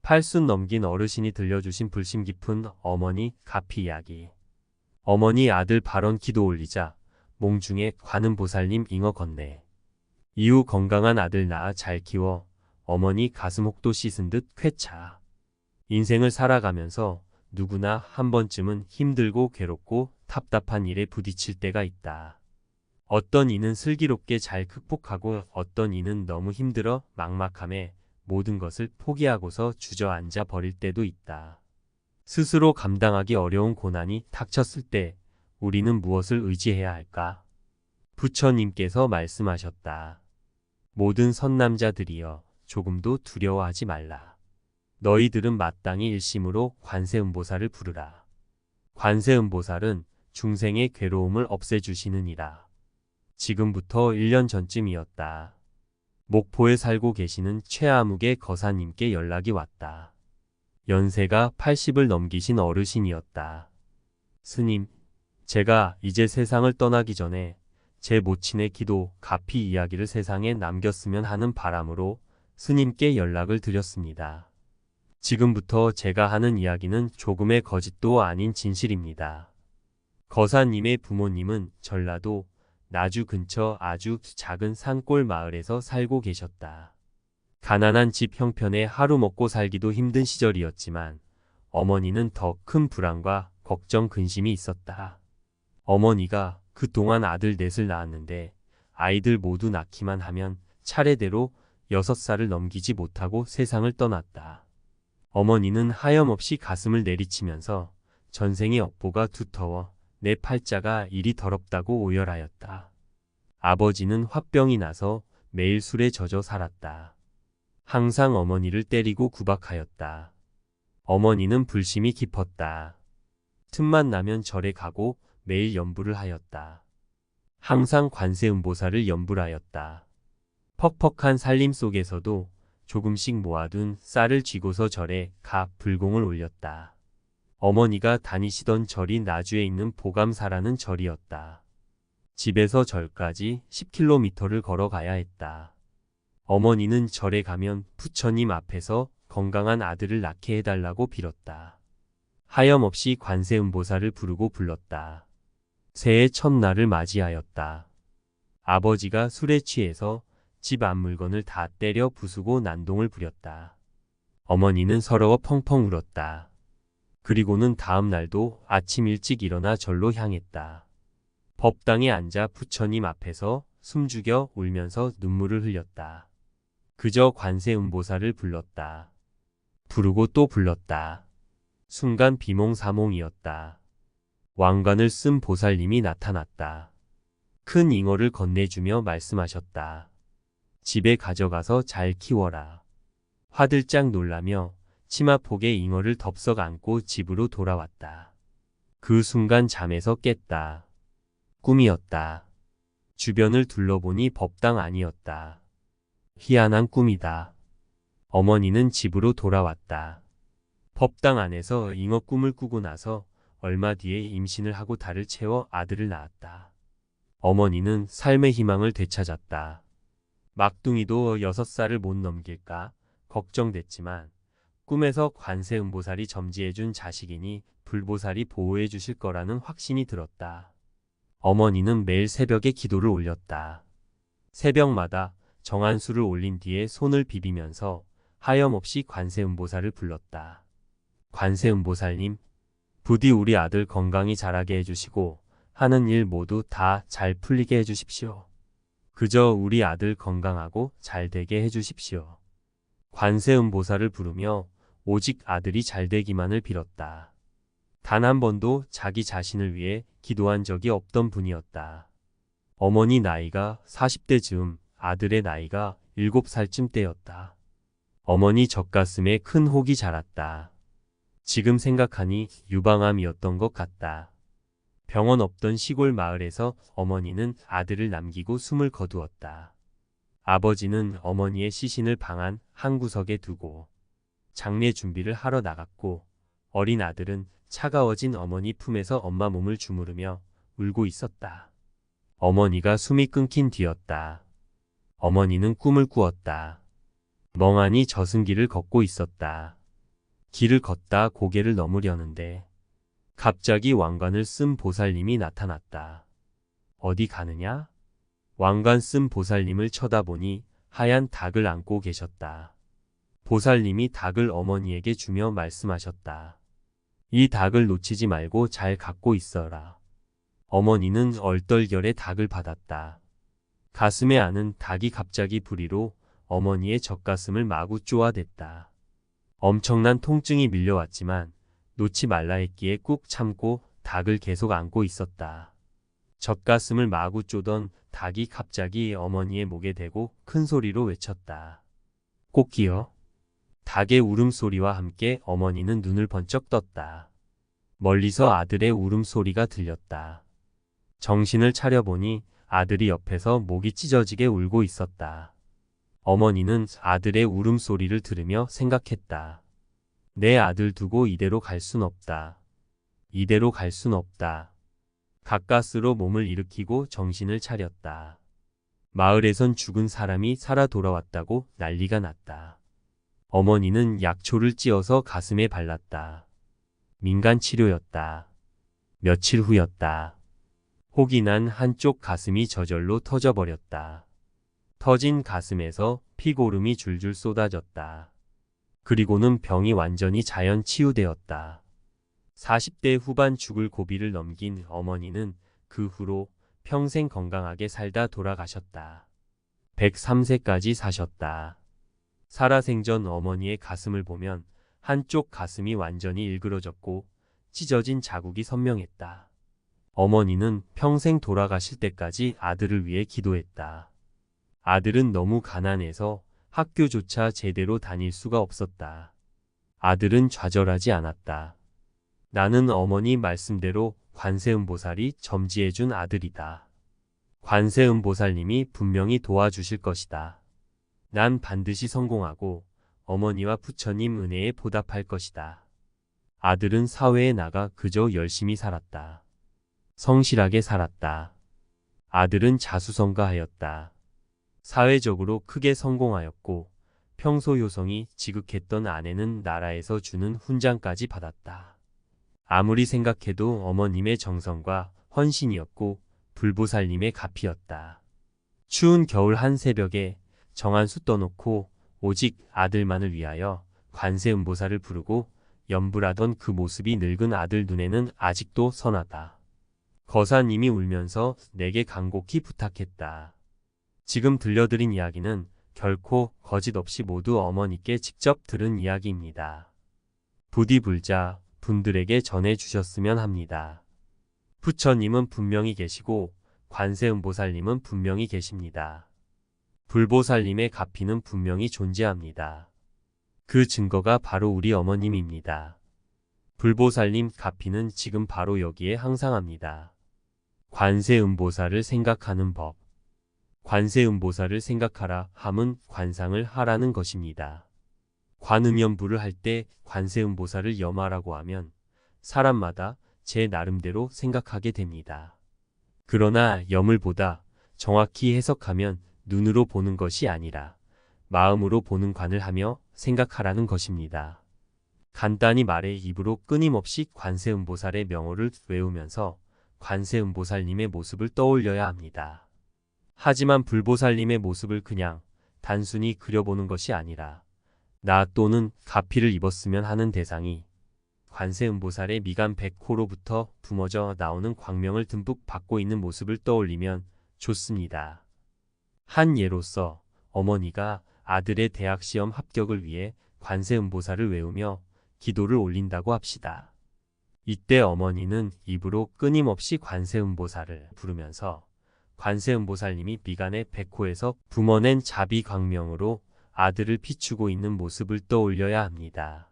팔순 넘긴 어르신이 들려주신 불심 깊은 어머니 가피 이야기. 어머니 아들 발언 기도 올리자 몽중에 관음 보살님 잉어 건네. 이후 건강한 아들 낳아 잘 키워 어머니 가슴 혹도 씻은 듯 쾌차. 인생을 살아가면서 누구나 한 번쯤은 힘들고 괴롭고 답답한 일에 부딪힐 때가 있다. 어떤 이는 슬기롭게 잘 극복하고 어떤 이는 너무 힘들어 막막함에 모든 것을 포기하고서 주저앉아 버릴 때도 있다. 스스로 감당하기 어려운 고난이 닥쳤을 때 우리는 무엇을 의지해야 할까? 부처님께서 말씀하셨다. 모든 선남자들이여 조금도 두려워하지 말라. 너희들은 마땅히 일심으로 관세음보살을 부르라. 관세음보살은 중생의 괴로움을 없애주시느니라. 지금부터 1년 전쯤이었다. 목포에 살고 계시는 최아묵의 거사님께 연락이 왔다. 연세가 80을 넘기신 어르신이었다. 스님, 제가 이제 세상을 떠나기 전에 제 모친의 기도, 가피 이야기를 세상에 남겼으면 하는 바람으로 스님께 연락을 드렸습니다. 지금부터 제가 하는 이야기는 조금의 거짓도 아닌 진실입니다. 거사님의 부모님은 전라도 나주 근처 아주 작은 산골 마을에서 살고 계셨다. 가난한 집 형편에 하루 먹고 살기도 힘든 시절이었지만 어머니는 더 큰 불안과 걱정 근심이 있었다. 어머니가 그동안 아들 넷을 낳았는데 아이들 모두 낳기만 하면 차례대로 6살을 넘기지 못하고 세상을 떠났다. 어머니는 하염없이 가슴을 내리치면서 전생의 업보가 두터워 내 팔자가 이리 더럽다고 오열하였다. 아버지는 화병이 나서 매일 술에 젖어 살았다. 항상 어머니를 때리고 구박하였다. 어머니는 불심이 깊었다. 틈만 나면 절에 가고 매일 연부를 하였다. 항상 관세음보살을 연불하였다. 퍽퍽한 살림 속에서도 조금씩 모아둔 쌀을 쥐고서 절에 가 불공을 올렸다. 어머니가 다니시던 절이 나주에 있는 보감사라는 절이었다. 집에서 절까지 10km를 걸어가야 했다. 어머니는 절에 가면 부처님 앞에서 건강한 아들을 낳게 해달라고 빌었다. 하염없이 관세음보살을 부르고 불렀다. 새해 첫날을 맞이하였다. 아버지가 술에 취해서 집 앞 물건을 다 때려 부수고 난동을 부렸다. 어머니는 서러워 펑펑 울었다. 그리고는 다음 날도 아침 일찍 일어나 절로 향했다. 법당에 앉아 부처님 앞에서 숨죽여 울면서 눈물을 흘렸다. 그저 관세음보살을 불렀다. 부르고 또 불렀다. 순간 비몽사몽이었다. 왕관을 쓴 보살님이 나타났다. 큰 잉어를 건네주며 말씀하셨다. 집에 가져가서 잘 키워라. 화들짝 놀라며 치마폭에 잉어를 덥석 안고 집으로 돌아왔다. 그 순간 잠에서 깼다. 꿈이었다. 주변을 둘러보니 법당 아니었다. 희한한 꿈이다. 어머니는 집으로 돌아왔다. 법당 안에서 잉어 꿈을 꾸고 나서 얼마 뒤에 임신을 하고 달을 채워 아들을 낳았다. 어머니는 삶의 희망을 되찾았다. 막둥이도 6살을 못 넘길까 걱정됐지만 꿈에서 관세음보살이 점지해준 자식이니 불보살이 보호해 주실 거라는 확신이 들었다. 어머니는 매일 새벽에 기도를 올렸다. 새벽마다 정한 수를 올린 뒤에 손을 비비면서 하염없이 관세음보살을 불렀다. 관세음보살님, 부디 우리 아들 건강히 자라게 해주시고 하는 일 모두 다 잘 풀리게 해주십시오. 그저 우리 아들 건강하고 잘 되게 해주십시오. 관세음보살을 부르며 오직 아들이 잘 되기만을 빌었다. 단 한 번도 자기 자신을 위해 기도한 적이 없던 분이었다. 어머니 나이가 40대 즈음, 아들의 나이가 7살쯤 때였다. 어머니 젖가슴에 큰 혹이 자랐다. 지금 생각하니 유방암이었던 것 같다. 병원 없던 시골 마을에서 어머니는 아들을 남기고 숨을 거두었다. 아버지는 어머니의 시신을 방 안 한 구석에 두고 장례 준비를 하러 나갔고 어린 아들은 차가워진 어머니 품에서 엄마 몸을 주무르며 울고 있었다. 어머니가 숨이 끊긴 뒤였다. 어머니는 꿈을 꾸었다. 멍하니 저승길을 걷고 있었다. 길을 걷다 고개를 넘으려는데 갑자기 왕관을 쓴 보살님이 나타났다. 어디 가느냐? 왕관 쓴 보살님을 쳐다보니 하얀 닭을 안고 계셨다. 보살님이 닭을 어머니에게 주며 말씀하셨다. 이 닭을 놓치지 말고 잘 갖고 있어라. 어머니는 얼떨결에 닭을 받았다. 가슴에 아는 닭이 갑자기 부리로 어머니의 젖가슴을 마구 쪼아댔다. 엄청난 통증이 밀려왔지만 놓지 말라 했기에 꾹 참고 닭을 계속 안고 있었다. 젖가슴을 마구 쪼던 닭이 갑자기 어머니의 목에 대고 큰 소리로 외쳤다. 꽃기여. 닭의 울음소리와 함께 어머니는 눈을 번쩍 떴다. 멀리서 아들의 울음소리가 들렸다. 정신을 차려보니 아들이 옆에서 목이 찢어지게 울고 있었다. 어머니는 아들의 울음소리를 들으며 생각했다. 내 아들 두고 이대로 갈 순 없다. 이대로 갈 순 없다. 가까스로 몸을 일으키고 정신을 차렸다. 마을에선 죽은 사람이 살아 돌아왔다고 난리가 났다. 어머니는 약초를 찧어서 가슴에 발랐다. 민간치료였다. 며칠 후였다. 혹이 난 한쪽 가슴이 저절로 터져버렸다. 터진 가슴에서 피고름이 줄줄 쏟아졌다. 그리고는 병이 완전히 자연 치유되었다. 40대 후반 죽을 고비를 넘긴 어머니는 그 후로 평생 건강하게 살다 돌아가셨다. 103세까지 사셨다. 살아생전 어머니의 가슴을 보면 한쪽 가슴이 완전히 일그러졌고 찢어진 자국이 선명했다. 어머니는 평생 돌아가실 때까지 아들을 위해 기도했다. 아들은 너무 가난해서 학교조차 제대로 다닐 수가 없었다. 아들은 좌절하지 않았다. 나는 어머니 말씀대로 관세음보살이 점지해준 아들이다. 관세음보살님이 분명히 도와주실 것이다. 난 반드시 성공하고 어머니와 부처님 은혜에 보답할 것이다. 아들은 사회에 나가 그저 열심히 살았다. 성실하게 살았다. 아들은 자수성가하였다. 사회적으로 크게 성공하였고 평소 효성이 지극했던 아내는 나라에서 주는 훈장까지 받았다. 아무리 생각해도 어머님의 정성과 헌신이었고 불보살님의 값이었다. 추운 겨울 한 새벽에 정한수 떠놓고 오직 아들만을 위하여 관세음보살을 부르고 염불하던 그 모습이 늙은 아들 눈에는 아직도 선하다. 거사님이 울면서 내게 간곡히 부탁했다. 지금 들려드린 이야기는 결코 거짓 없이 모두 어머니께 직접 들은 이야기입니다. 부디 불자 분들에게 전해주셨으면 합니다. 부처님은 분명히 계시고 관세음보살님은 분명히 계십니다. 불보살님의 가피는 분명히 존재합니다. 그 증거가 바로 우리 어머님입니다. 불보살님 가피는 지금 바로 여기에 항상합니다. 관세음보살을 생각하는 법. 관세음보살을 생각하라 함은 관상을 하라는 것입니다. 관음염부를 할 때 관세음보살을 염하라고 하면 사람마다 제 나름대로 생각하게 됩니다. 그러나 염을 보다 정확히 해석하면 눈으로 보는 것이 아니라 마음으로 보는 관을 하며 생각하라는 것입니다. 간단히 말해 입으로 끊임없이 관세음보살의 명호를 외우면서 관세음보살님의 모습을 떠올려야 합니다. 하지만 불보살님의 모습을 그냥 단순히 그려보는 것이 아니라 나 또는 가피를 입었으면 하는 대상이 관세음보살의 미간 100호로부터 뿜어져 나오는 광명을 듬뿍 받고 있는 모습을 떠올리면 좋습니다. 한 예로서 어머니가 아들의 대학시험 합격을 위해 관세음보살을 외우며 기도를 올린다고 합시다. 이때 어머니는 입으로 끊임없이 관세음보살을 부르면서 관세음보살님이 미간의 100호에서 뿜어낸 자비광명으로 아들을 비추고 있는 모습을 떠올려야 합니다.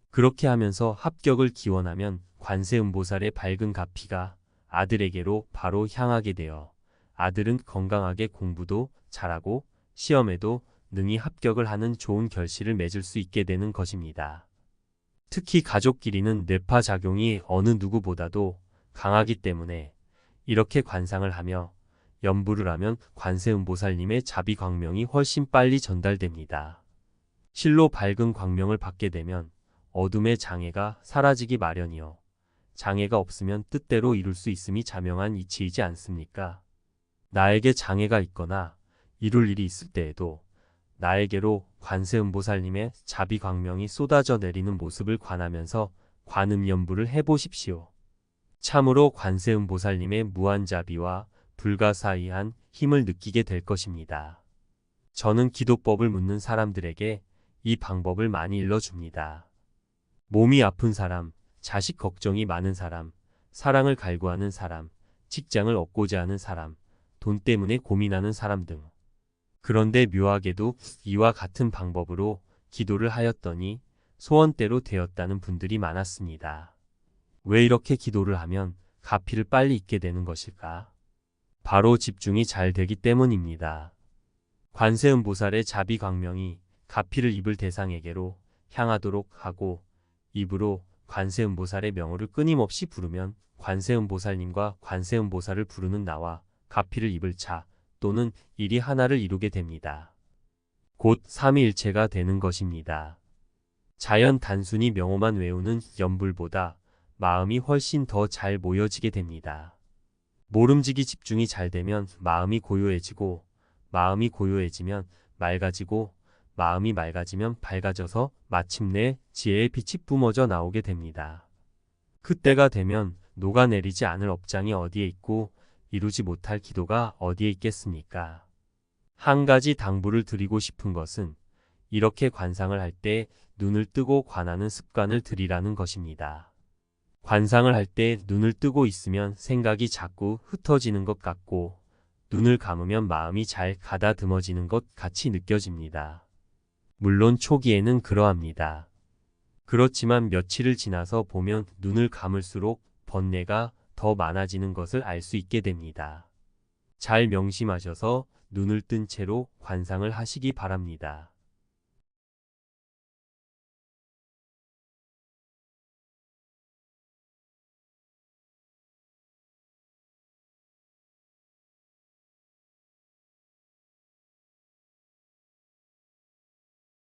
그렇게 하면서 합격을 기원하면 관세음보살의 밝은 가피가 아들에게로 바로 향하게 되어 아들은 건강하게 공부도 잘하고 시험에도 능히 합격을 하는 좋은 결실을 맺을 수 있게 되는 것입니다. 특히 가족끼리는 뇌파작용이 어느 누구보다도 강하기 때문에 이렇게 관상을 하며 염불을 하면 관세음보살님의 자비광명이 훨씬 빨리 전달됩니다. 실로 밝은 광명을 받게 되면 어둠의 장애가 사라지기 마련이요. 장애가 없으면 뜻대로 이룰 수 있음이 자명한 이치이지 않습니까? 나에게 장애가 있거나 이룰 일이 있을 때에도 나에게로 관세음보살님의 자비광명이 쏟아져 내리는 모습을 관하면서 관음연부를 해보십시오. 참으로 관세음보살님의 무한자비와 불가사의한 힘을 느끼게 될 것입니다. 저는 기도법을 묻는 사람들에게 이 방법을 많이 일러줍니다. 몸이 아픈 사람, 자식 걱정이 많은 사람, 사랑을 갈구하는 사람, 직장을 얻고자 하는 사람, 돈 때문에 고민하는 사람 등. 그런데 묘하게도 이와 같은 방법으로 기도를 하였더니 소원대로 되었다는 분들이 많았습니다. 왜 이렇게 기도를 하면 가피를 빨리 잊게 되는 것일까? 바로 집중이 잘 되기 때문입니다. 관세음보살의 자비광명이 가피를 입을 대상에게로 향하도록 하고 입으로 관세음보살의 명호를 끊임없이 부르면 관세음보살님과 관세음보살을 부르는 나와 가피를 입을 자 또는 일이 하나를 이루게 됩니다. 곧 삼위일체가 되는 것입니다. 자연 단순히 명호만 외우는 연불보다 마음이 훨씬 더 잘 모여지게 됩니다. 모름지기 집중이 잘 되면 마음이 고요해지고 마음이 고요해지면 맑아지고 마음이 맑아지면 밝아져서 마침내 지혜의 빛이 뿜어져 나오게 됩니다. 그때가 되면 녹아내리지 않을 업장이 어디에 있고 이루지 못할 기도가 어디에 있겠습니까? 한 가지 당부를 드리고 싶은 것은 이렇게 관상을 할 때 눈을 뜨고 관하는 습관을 들이라는 것입니다. 관상을 할 때 눈을 뜨고 있으면 생각이 자꾸 흩어지는 것 같고 눈을 감으면 마음이 잘 가다듬어지는 것 같이 느껴집니다. 물론 초기에는 그러합니다. 그렇지만 며칠을 지나서 보면 눈을 감을수록 번뇌가 더 많아지는 것을 알 수 있게 됩니다. 잘 명심하셔서 눈을 뜬 채로 관상을 하시기 바랍니다.